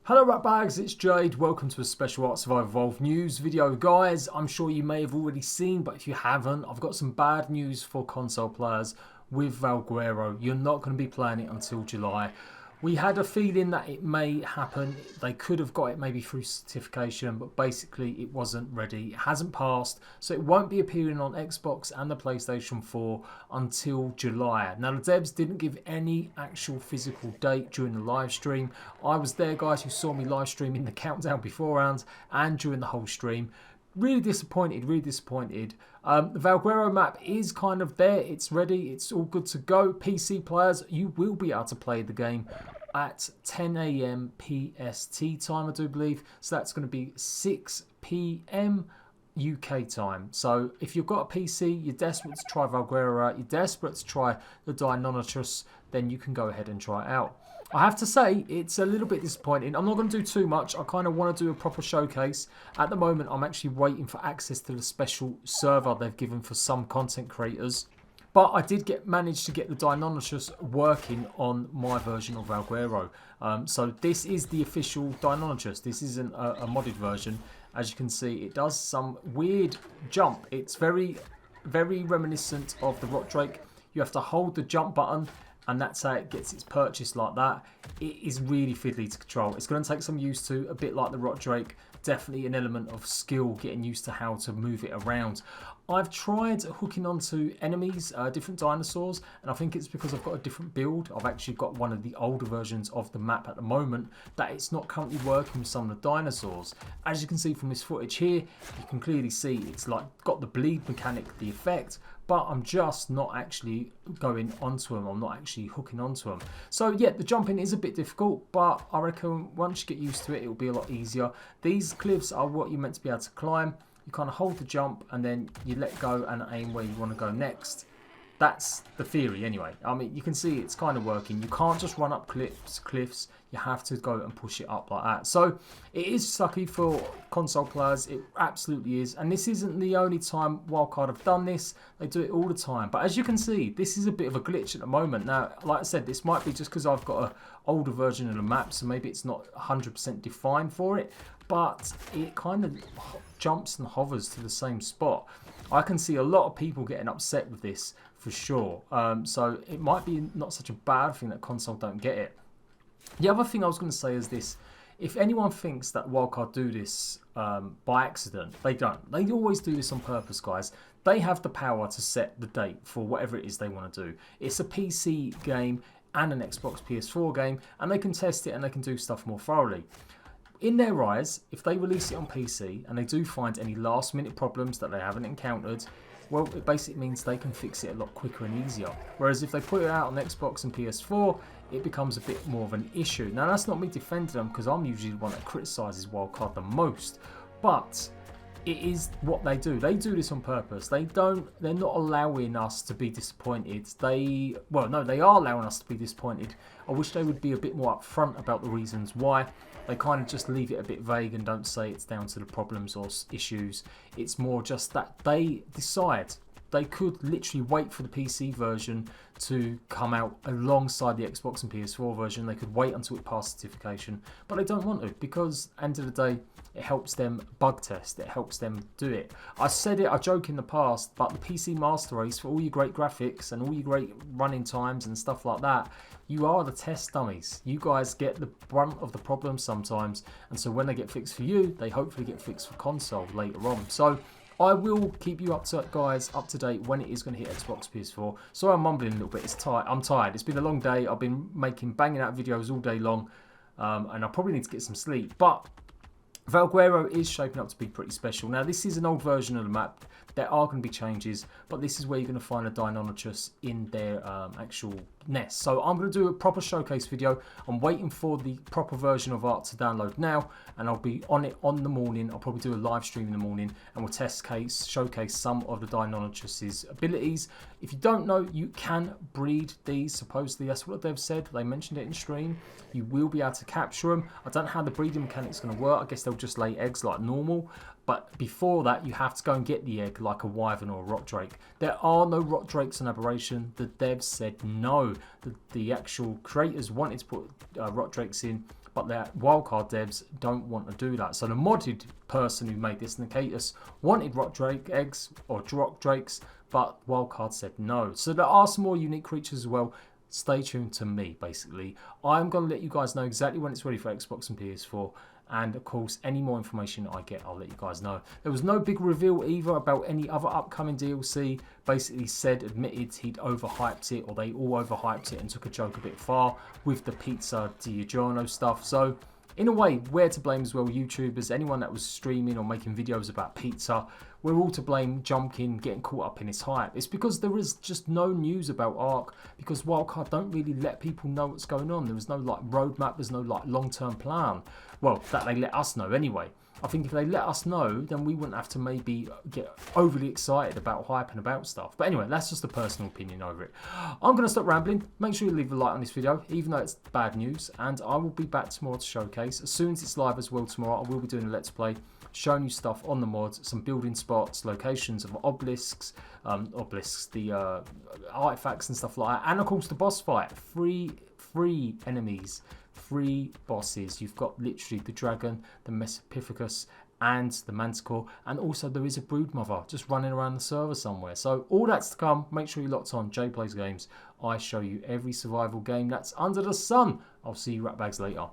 Hello Ratbags, it's Jade. Welcome to a special Art Survival Evolved news video. Guys, I'm sure you may have already seen, but if you haven't, I've got some bad news for console players with Valguero. You're not going to be playing it until July. We had a feeling that it may happen. They could have got it maybe through certification, but basically it wasn't ready. It hasn't passed, so it won't be appearing on Xbox and the PlayStation 4 until July. Now, the devs didn't give any actual physical date during the live stream. I was there, guys, who saw me live streaming the countdown beforehand and during the whole stream. Really disappointed, really disappointed. The Valguero map is kind of there. It's ready. It's all good to go. PC players, you will be able to play the game at 10 AM PST time, I do believe. So that's going to be 6 PM UK time. So if you've got a PC, you're desperate to try Valguero out, you're desperate to try the DEINONYCHUS, then you can go ahead and try it out. I have to say, it's a little bit disappointing. I'm not going to do too much. I kind of want to do a proper showcase. At the moment, I'm actually waiting for access to the special server they've given for some content creators. But I did manage to get the DEINONYCHUS working on my version of Valguero. So this is the official DEINONYCHUS. This isn't a modded version. As you can see, it does some weird jump. It's very, very reminiscent of the Rock Drake. You have to hold the jump button, and that's how it gets its purchase like that. It is really fiddly to control. It's going to take some use to, a bit like the Rock Drake. Definitely an element of skill, getting used to how to move it around. I've tried hooking onto enemies, different dinosaurs, and I think it's because I've got a different build. I've actually got one of the older versions of the map at the moment that it's not currently working with some of the dinosaurs. As you can see from this footage here, you can clearly see it's like got the bleed mechanic, the effect, but I'm just not actually going onto them. I'm not actually hooking onto them. So yeah, the jumping is a bit difficult, but I reckon once you get used to it, it'll be a lot easier. These cliffs are what you're meant to be able to climb. You kind of hold the jump and then you let go and aim where you want to go next. That's the theory anyway. I mean, you can see it's kind of working. You can't just run up cliffs. You have to go and push it up like that. So it is sucky for console players. It absolutely is. And this isn't the only time Wildcard have done this. They do it all the time. But as you can see, this is a bit of a glitch at the moment. Now, like I said, this might be just because I've got an older version of the map. So maybe it's not 100% defined for it. But it kind of jumps and hovers to the same spot. I can see a lot of people getting upset with this for sure. So it might be not such a bad thing that console don't get it. The other thing I was going to say is this. If anyone thinks that Wildcard do this by accident, they don't. They always do this on purpose, guys. They have the power to set the date for whatever it is they want to do. It's a PC game and an Xbox PS4 game, and they can test it and they can do stuff more thoroughly. In their eyes, if they release it on PC and they do find any last minute problems that they haven't encountered, well, it basically means they can fix it a lot quicker and easier. Whereas if they put it out on Xbox and PS4, it becomes a bit more of an issue. Now, that's not me defending them, because I'm usually the one that criticises Wildcard the most. But it is what they do. They do this on purpose. They're not allowing us to be disappointed. They are allowing us to be disappointed. I wish they would be a bit more upfront about the reasons why. They kind of just leave it a bit vague and don't say it's down to the problems or issues. It's more just that they decide. They could literally wait for the PC version to come out alongside the Xbox and PS4 version. They could wait until it passed certification, but they don't want to, because at the end of the day, it helps them bug test. It helps them do it. I said it, I joke in the past, but the PC Master Race, for all your great graphics and all your great running times and stuff like that, you are the test dummies. You guys get the brunt of the problem sometimes, and so when they get fixed for you, they hopefully get fixed for console later on. So I will keep you up to date when it is going to hit Xbox PS4. So I'm mumbling a little bit. I'm tired. It's been a long day. I've been banging out videos all day long, and I probably need to get some sleep. But Valguero is shaping up to be pretty special. Now, this is an old version of the map. There are going to be changes, but this is where you're going to find a DEINONYCHUS in their actual nest. So I'm going to do a proper showcase video. I'm waiting for the proper version of art to download now, and I'll be on it on the morning. I'll probably do a live stream in the morning, and we'll showcase some of the DEINONYCHUS's abilities. If you don't know, you can breed these. Supposedly, that's what they've said. They mentioned it in stream. You will be able to capture them. I don't know how the breeding mechanic's going to work. I guess they'll just lay eggs like normal. But before that, you have to go and get the egg like a wyvern or a rock drake. There are no rock drakes in Aberration. The devs said no. The actual creators wanted to put rock drakes in, but the wildcard devs don't want to do that. So the modded person who made this, Nicatus, wanted rock drake eggs or rock drakes, but wildcard said no. So there are some more unique creatures as well. Stay tuned to me, basically. I'm going to let you guys know exactly when it's ready for Xbox and PS4. And of course, any more information I get, I'll let you guys know. There was no big reveal either about any other upcoming DLC. Basically admitted he'd overhyped it, or they all overhyped it and took a joke a bit far with the Pizza DiGiorno stuff. So in a way, we're to blame as well, YouTubers, anyone that was streaming or making videos about pizza. We're all to blame, jumping, getting caught up in its hype. It's because there is just no news about Ark, because Wildcard don't really let people know what's going on. There was no like roadmap, there's no like long-term plan. Well, that they let us know anyway. I think if they let us know, then we wouldn't have to maybe get overly excited about hyping about stuff. But anyway, that's just a personal opinion over it. I'm going to stop rambling. Make sure you leave a like on this video, even though it's bad news. And I will be back tomorrow to showcase. As soon as it's live as well tomorrow, I will be doing a Let's Play, showing you stuff on the mods, some building spots, locations of obelisks, the artifacts and stuff like that. And of course the boss fight. Three enemies. 3 bosses. You've got literally the dragon, the Mesopithecus, and the Manticore, and also there is a Broodmother just running around the server somewhere. So all that's to come. Make sure you're locked on Jade Plays Games. I show you every survival game that's under the sun. I'll see you ratbags later.